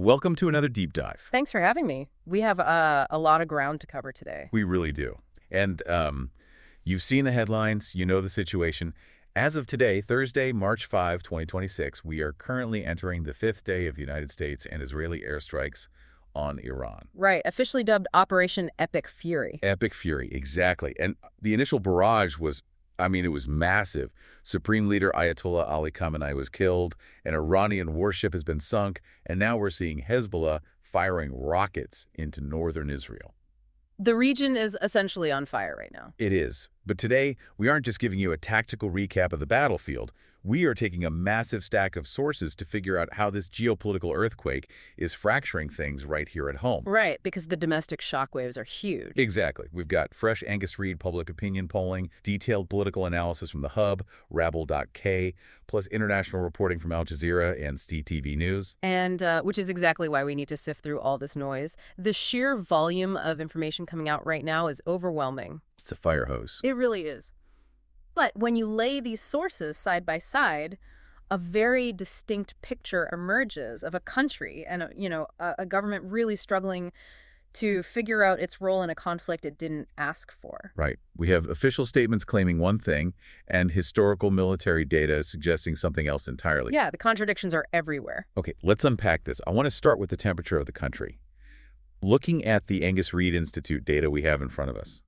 Welcome to another deep dive. Thanks for having me. We have a lot of ground to cover today. We really do. And you've seen the headlines, you know the situation. As of today, Thursday, March 5, 2026, we are currently entering the fifth day of the United States and Israeli airstrikes on Iran. Right, officially dubbed Operation Epic Fury. Epic Fury, exactly. And the initial barrage was, it was massive. Supreme Leader Ayatollah Ali Khamenei was killed, an Iranian warship has been sunk, and now we're seeing Hezbollah firing rockets into northern Israel. The region is essentially on fire right now. It is. But today, we aren't just giving you a tactical recap of the battlefield. We are taking a massive stack of sources to figure out how this geopolitical earthquake is fracturing things right here at home. Right, because the domestic shockwaves are huge. Exactly. We've got fresh Angus Reid public opinion polling, detailed political analysis from The Hub, Rabble.k, plus international reporting from Al Jazeera and STTV News. And which is exactly why we need to sift through all this noise. The sheer volume of information coming out right now is overwhelming. It's a fire hose. It really is. But when you lay these sources side by side, a very distinct picture emerges of a country and, a government really struggling to figure out its role in a conflict it didn't ask for. Right. We have official statements claiming one thing and historical military data suggesting something else entirely. Yeah, the contradictions are everywhere. Okay, let's unpack this. I want to start with the temperature of the country. Looking at the Angus Reid Institute data we have in front of us,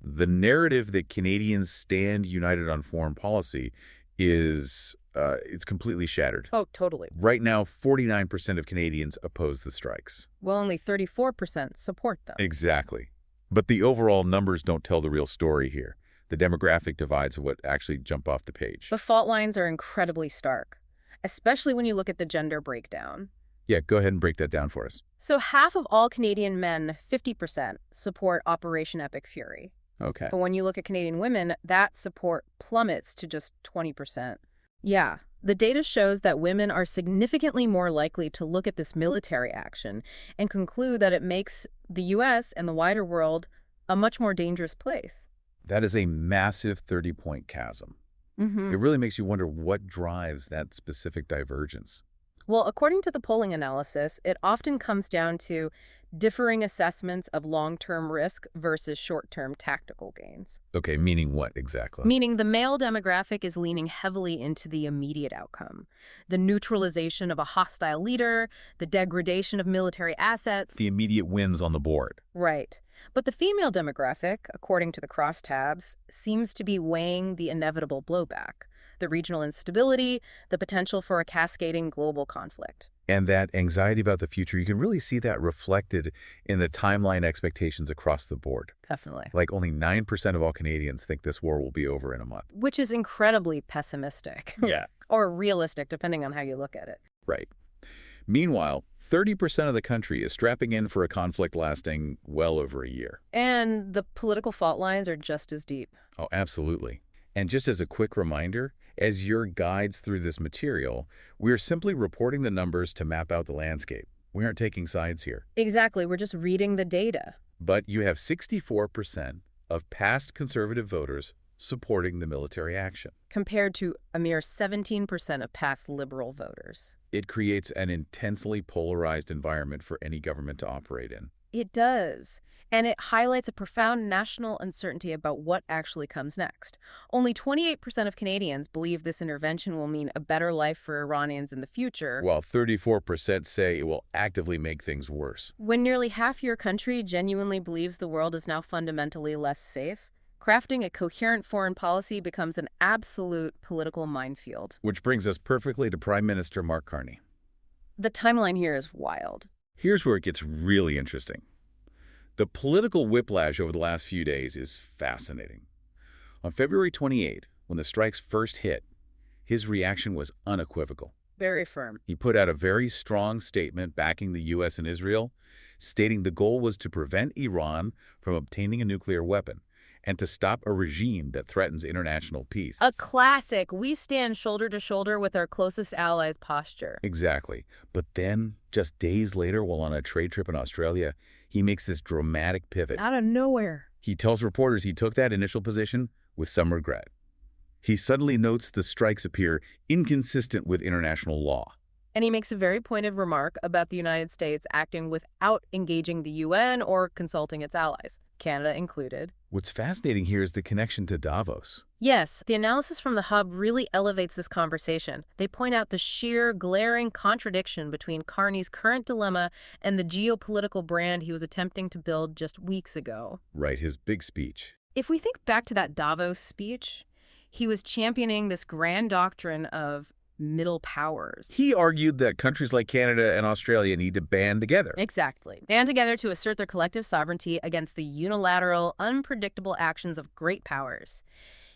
the narrative that Canadians stand united on foreign policy is it's completely shattered. Oh, totally. Right now, 49% of Canadians oppose the strikes. Well, only 34% support them. Exactly. But the overall numbers don't tell the real story here. The demographic divides are what actually jump off the page. The fault lines are incredibly stark, especially when you look at the gender breakdown. Yeah, go ahead and break that down for us. So half of all Canadian men, 50%, support Operation Epic Fury. Okay. But when you look at Canadian women, that support plummets to just 20%. Yeah, the data shows that women are significantly more likely to look at this military action and conclude that it makes the U.S. and the wider world a much more dangerous place. That is a massive 30-point chasm. It really makes you wonder what drives that specific divergence. Well, according to the polling analysis, it often comes down to differing assessments of long-term risk versus short-term tactical gains. Okay, meaning what exactly? Meaning the male demographic is leaning heavily into the immediate outcome. The neutralization of a hostile leader, the degradation of military assets. The immediate wins on the board. Right. But the female demographic, according to the crosstabs, seems to be weighing the inevitable blowback. The regional instability, the potential for a cascading global conflict. And that anxiety about the future, you can really see that reflected in the timeline expectations across the board. Definitely. Like only 9% of all Canadians think this war will be over in a month. Which is incredibly pessimistic. Yeah. Or realistic, depending on how you look at it. Right. Meanwhile, 30% of the country is strapping in for a conflict lasting well over a year. And the political fault lines are just as deep. Oh, absolutely. And just as a quick reminder, as your guides through this material, we're simply reporting the numbers to map out the landscape. We aren't taking sides here. Exactly. We're just reading the data. But you have 64% of past conservative voters supporting the military action. Compared to a mere 17% of past liberal voters. It creates an intensely polarized environment for any government to operate in. It does. And it highlights a profound national uncertainty about what actually comes next. Only 28% of Canadians believe this intervention will mean a better life for Iranians in the future, while 34% say it will actively make things worse. When nearly half your country genuinely believes the world is now fundamentally less safe, crafting a coherent foreign policy becomes an absolute political minefield. Which brings us perfectly to Prime Minister Mark Carney. The timeline here is wild. Here's where it gets really interesting. The political whiplash over the last few days is fascinating. On February 28, when the strikes first hit, his reaction was unequivocal. Very firm. He put out a very strong statement backing the U.S. and Israel, stating the goal was to prevent Iran from obtaining a nuclear weapon and to stop a regime that threatens international peace. A classic, we stand shoulder to shoulder with our closest allies posture. Exactly. But then, just days later, while on a trade trip in Australia, he makes this dramatic pivot. Out of nowhere. He tells reporters he took that initial position with some regret. He suddenly notes the strikes appear inconsistent with international law. And he makes a very pointed remark about the United States acting without engaging the UN or consulting its allies, Canada included. What's fascinating here is the connection to Davos. Yes, the analysis from the Hub really elevates this conversation. They point out the sheer, glaring contradiction between Carney's current dilemma and the geopolitical brand he was attempting to build just weeks ago. Right, his big speech. If we think back to that Davos speech, he was championing this grand doctrine of middle powers. He argued that countries like Canada and Australia need to band together. Exactly. Band together to assert their collective sovereignty against the unilateral, unpredictable actions of great powers.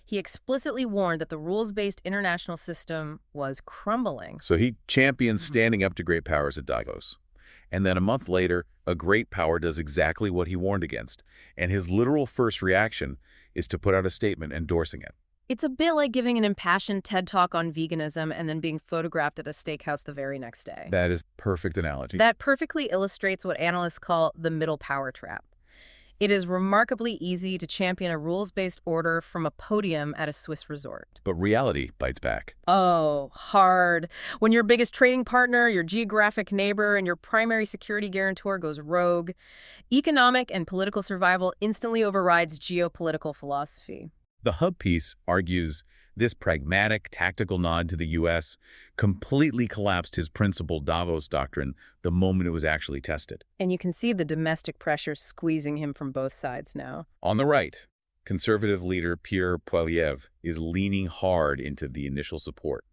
He explicitly warned that the rules-based international system was crumbling. So he championed standing up to great powers at Davos. And then a month later, a great power does exactly what he warned against. And his literal first reaction is to put out a statement endorsing it. It's a bit like giving an impassioned TED Talk on veganism and then being photographed at a steakhouse the very next day. That is perfect analogy. That perfectly illustrates what analysts call the middle power trap. It is remarkably easy to champion a rules-based order from a podium at a Swiss resort. But reality bites back. Oh, hard. When your biggest trading partner, your geographic neighbor, and your primary security guarantor goes rogue, economic and political survival instantly overrides geopolitical philosophy. The Hub piece argues this pragmatic, tactical nod to the U.S. completely collapsed his principled Davos doctrine the moment it was actually tested. And you can see the domestic pressure squeezing him from both sides now. On the right, conservative leader Pierre Poilievre is leaning hard into the initial support.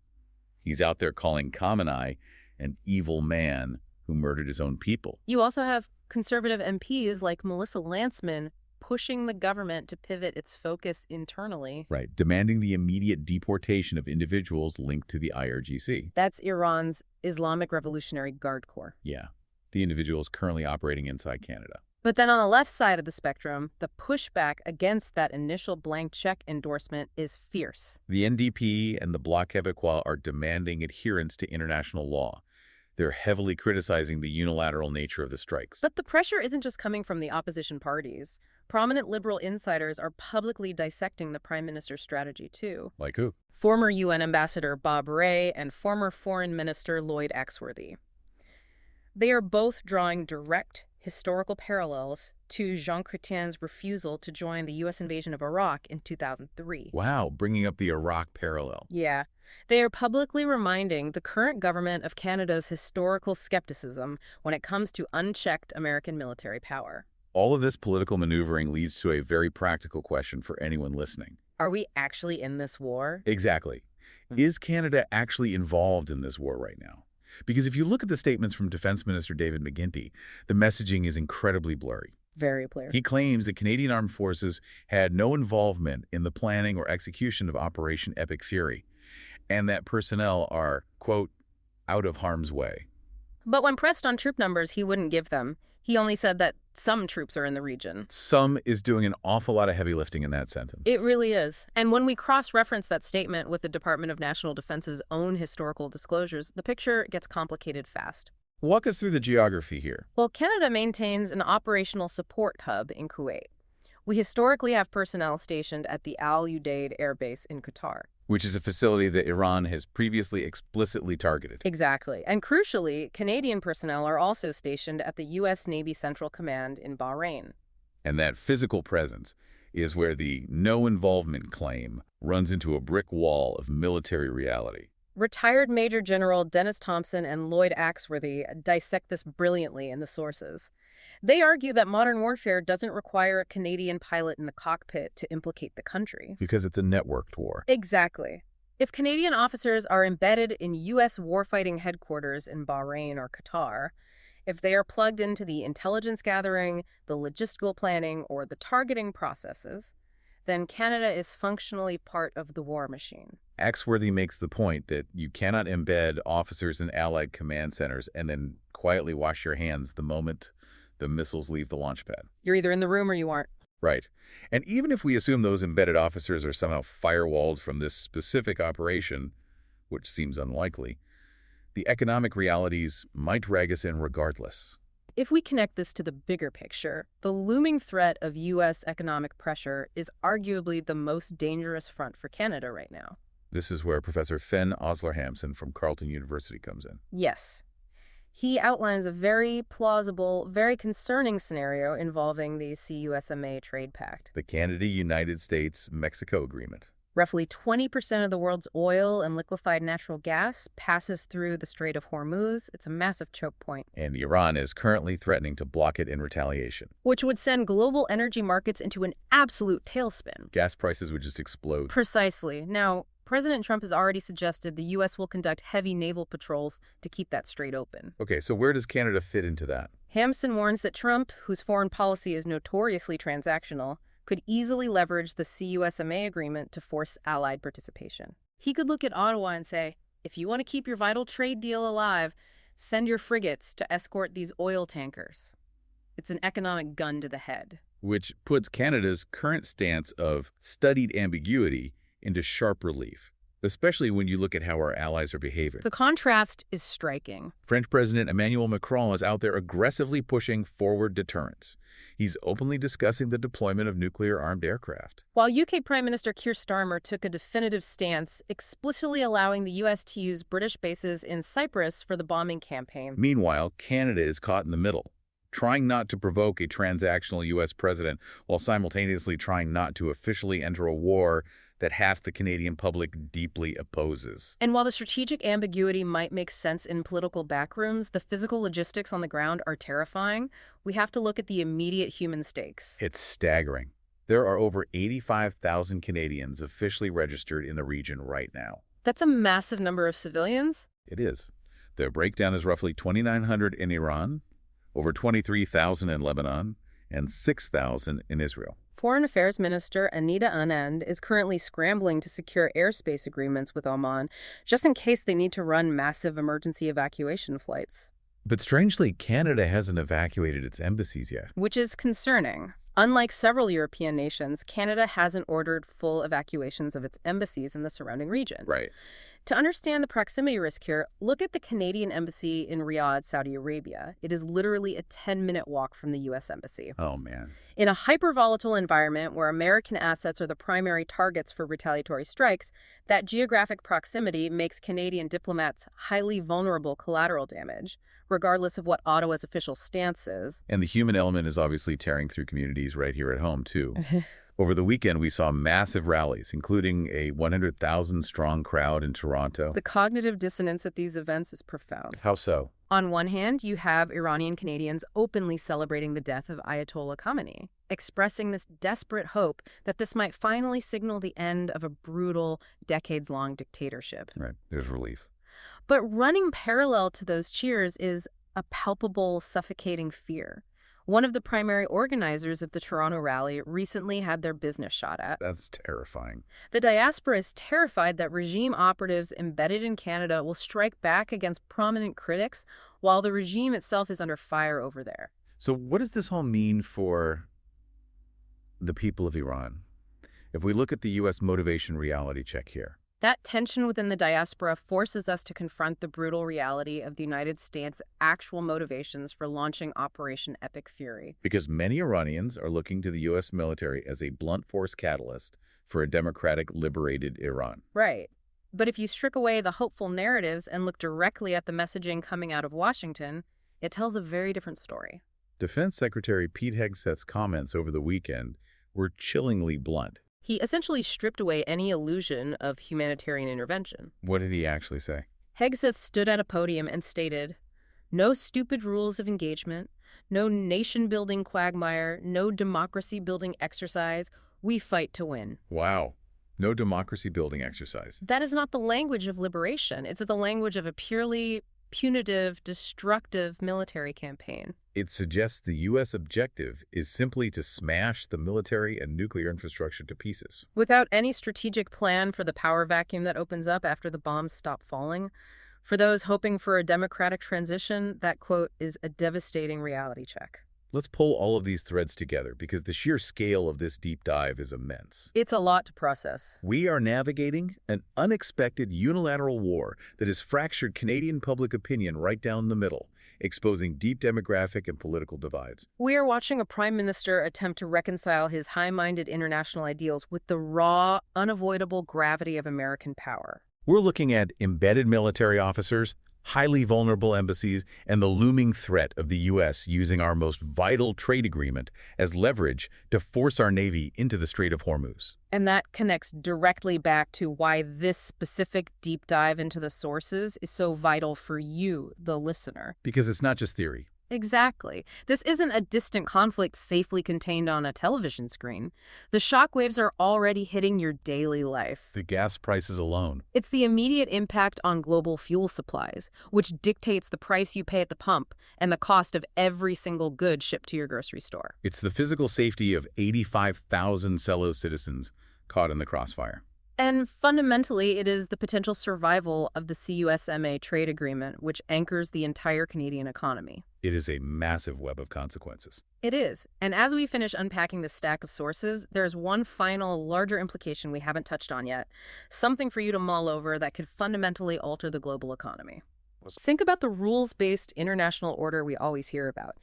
He's out there calling Khamenei an evil man who murdered his own people. You also have conservative MPs like Melissa Lantsman pushing the government to pivot its focus internally. Right, demanding the immediate deportation of individuals linked to the IRGC. That's Iran's Islamic Revolutionary Guard Corps. Yeah, the individuals currently operating inside Canada. But then on the left side of the spectrum, the pushback against that initial blank check endorsement is fierce. The NDP and the Bloc Québécois are demanding adherence to international law. They're heavily criticizing the unilateral nature of the strikes. But the pressure isn't just coming from the opposition parties. Prominent liberal insiders are publicly dissecting the Prime Minister's strategy, too. Like who? Former UN Ambassador Bob Rae and former Foreign Minister Lloyd Axworthy. They are both drawing direct historical parallels to Jean Chrétien's refusal to join the U.S. invasion of Iraq in 2003. Wow, bringing up the Iraq parallel. Yeah. They are publicly reminding the current government of Canada's historical skepticism when it comes to unchecked American military power. All of this political maneuvering leads to a very practical question for anyone listening. Are we actually in this war? Exactly. Is Canada actually involved in this war right now? Because if you look at the statements from Defense Minister David McGuinty, the messaging is incredibly blurry. Very blurry. He claims that Canadian Armed Forces had no involvement in the planning or execution of Operation Epic Fury, and that personnel are, quote, out of harm's way. But when pressed on troop numbers, he wouldn't give them. He only said that some troops are in the region. Some is doing an awful lot of heavy lifting in that sentence. It really is. And when we cross-reference that statement with the Department of National Defense's own historical disclosures, the picture gets complicated fast. Walk us through the geography here. Well, Canada maintains an operational support hub in Kuwait. We historically have personnel stationed at the Al Udeid Air Base in Qatar. Which is a facility that Iran has previously explicitly targeted. Exactly. And crucially, Canadian personnel are also stationed at the U.S. Navy Central Command in Bahrain. And that physical presence is where the no involvement claim runs into a brick wall of military reality. Retired Major General Dennis Thompson and Lloyd Axworthy dissect this brilliantly in the sources. They argue that modern warfare doesn't require a Canadian pilot in the cockpit to implicate the country. Because it's a networked war. Exactly. If Canadian officers are embedded in U.S. warfighting headquarters in Bahrain or Qatar, if they are plugged into the intelligence gathering, the logistical planning, or the targeting processes, then Canada is functionally part of the war machine. Axworthy makes the point that you cannot embed officers in allied command centers and then quietly wash your hands the moment the missiles leave the launch pad. You're either in the room or you aren't. Right. And even if we assume those embedded officers are somehow firewalled from this specific operation, which seems unlikely, the economic realities might drag us in regardless. If we connect this to the bigger picture, the looming threat of U.S. economic pressure is arguably the most dangerous front for Canada right now. This is where Professor Fenn Osler-Hampson from Carleton University comes in. Yes. He outlines a very plausible, very concerning scenario involving the CUSMA trade pact. The Canada-United States-Mexico Agreement. Roughly 20% of the world's oil and liquefied natural gas passes through the Strait of Hormuz. It's a massive choke point. And Iran is currently threatening to block it in retaliation. Which would send global energy markets into an absolute tailspin. Gas prices would just explode. Precisely. Now, President Trump has already suggested the U.S. will conduct heavy naval patrols to keep that strait open. Okay, so where does Canada fit into that? Hampson warns that Trump, whose foreign policy is notoriously transactional, could easily leverage the CUSMA agreement to force Allied participation. He could look at Ottawa and say, if you want to keep your vital trade deal alive, send your frigates to escort these oil tankers. It's an economic gun to the head. Which puts Canada's current stance of studied ambiguity into sharp relief, especially when you look at how our allies are behaving. The contrast is striking. French President Emmanuel Macron is out there aggressively pushing forward deterrence. He's openly discussing the deployment of nuclear-armed aircraft. While UK Prime Minister Keir Starmer took a definitive stance, explicitly allowing the US to use British bases in Cyprus for the bombing campaign. Meanwhile, Canada is caught in the middle, trying not to provoke a transactional U.S. president while simultaneously trying not to officially enter a war that half the Canadian public deeply opposes. And while the strategic ambiguity might make sense in political backrooms, the physical logistics on the ground are terrifying. We have to look at the immediate human stakes. It's staggering. There are over 85,000 Canadians officially registered in the region right now. That's a massive number of civilians. It is. The breakdown is roughly 2,900 in Iran, over 23,000 in Lebanon, and 6,000 in Israel. Foreign Affairs Minister Anita Anand is currently scrambling to secure airspace agreements with Oman, just in case they need to run massive emergency evacuation flights. But strangely, Canada hasn't evacuated its embassies yet. Which is concerning. Unlike several European nations, Canada hasn't ordered full evacuations of its embassies in the surrounding region. Right. To understand the proximity risk here, look at the Canadian embassy in Riyadh, Saudi Arabia. It is literally a 10-minute walk from the U.S. embassy. Oh, man. In a hyper-volatile environment where American assets are the primary targets for retaliatory strikes, that geographic proximity makes Canadian diplomats highly vulnerable collateral damage, regardless of what Ottawa's official stance is. And the human element is obviously tearing through communities right here at home, too. Over the weekend, we saw massive rallies, including a 100,000-strong crowd in Toronto. The cognitive dissonance at these events is profound. How so? On one hand, you have Iranian Canadians openly celebrating the death of Ayatollah Khamenei, expressing this desperate hope that this might finally signal the end of a brutal, decades-long dictatorship. Right. There's relief. But running parallel to those cheers is a palpable, suffocating fear. One of the primary organizers of the Toronto rally recently had their business shot at. That's terrifying. The diaspora is terrified that regime operatives embedded in Canada will strike back against prominent critics while the regime itself is under fire over there. So what does this all mean for the people of Iran? If we look at the U.S. motivation reality check here. That tension within the diaspora forces us to confront the brutal reality of the United States' actual motivations for launching Operation Epic Fury. Because many Iranians are looking to the U.S. military as a blunt force catalyst for a democratic, liberated Iran. Right. But if you strip away the hopeful narratives and look directly at the messaging coming out of Washington, it tells a very different story. Defense Secretary Pete Hegseth's comments over the weekend were chillingly blunt. He essentially stripped away any illusion of humanitarian intervention. What did he actually say? Hegseth stood at a podium and stated, "No stupid rules of engagement, no nation-building quagmire, no democracy-building exercise. We fight to win." Wow. No democracy-building exercise. That is not the language of liberation. It's the language of a purely punitive, destructive military campaign. It suggests the U.S. objective is simply to smash the military and nuclear infrastructure to pieces. Without any strategic plan for the power vacuum that opens up after the bombs stop falling. For those hoping for a democratic transition, that quote is a devastating reality check. Let's pull all of these threads together because the sheer scale of this deep dive is immense. It's a lot to process. We are navigating an unexpected unilateral war that has fractured Canadian public opinion right down the middle, exposing deep demographic and political divides. We are watching a prime minister attempt to reconcile his high-minded international ideals with the raw, unavoidable gravity of American power. We're looking at embedded military officers, highly vulnerable embassies, and the looming threat of the U.S. using our most vital trade agreement as leverage to force our Navy into the Strait of Hormuz. And that connects directly back to why this specific deep dive into the sources is so vital for you, the listener. Because it's not just theory. Exactly. This isn't a distant conflict safely contained on a television screen. The shockwaves are already hitting your daily life. The gas prices alone. It's the immediate impact on global fuel supplies, which dictates the price you pay at the pump and the cost of every single good shipped to your grocery store. It's the physical safety of 85,000 fellow citizens caught in the crossfire. And fundamentally, it is the potential survival of the CUSMA trade agreement, which anchors the entire Canadian economy. It is a massive web of consequences. It is. And as we finish unpacking this stack of sources, there's one final, larger implication we haven't touched on yet, something for you to mull over that could fundamentally alter the global economy. Think about the rules-based international order we always hear about.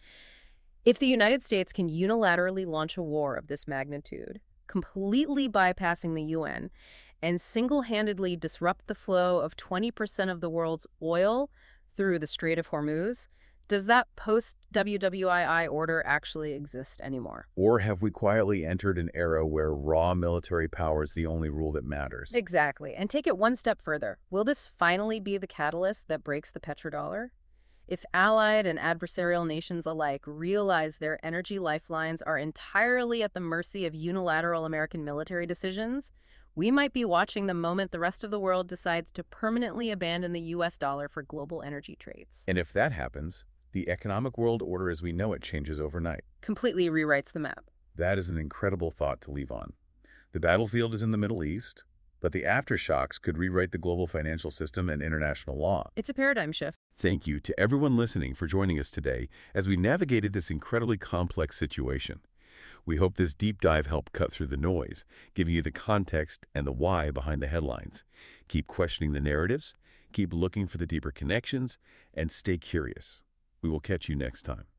If the United States can unilaterally launch a war of this magnitude, completely bypassing the UN, and single-handedly disrupt the flow of 20% of the world's oil through the Strait of Hormuz, does that post-WWII order actually exist anymore? Or have we quietly entered an era where raw military power is the only rule that matters? Exactly. And take it one step further. Will this finally be the catalyst that breaks the petrodollar? If allied and adversarial nations alike realize their energy lifelines are entirely at the mercy of unilateral American military decisions, we might be watching the moment the rest of the world decides to permanently abandon the U.S. dollar for global energy trades. And if that happens, the economic world order as we know it changes overnight. Completely rewrites the map. That is an incredible thought to leave on. The battlefield is in the Middle East, but the aftershocks could rewrite the global financial system and international law. It's a paradigm shift. Thank you to everyone listening for joining us today as we navigated this incredibly complex situation. We hope this deep dive helped cut through the noise, giving you the context and the why behind the headlines. Keep questioning the narratives, keep looking for the deeper connections, and stay curious. We will catch you next time.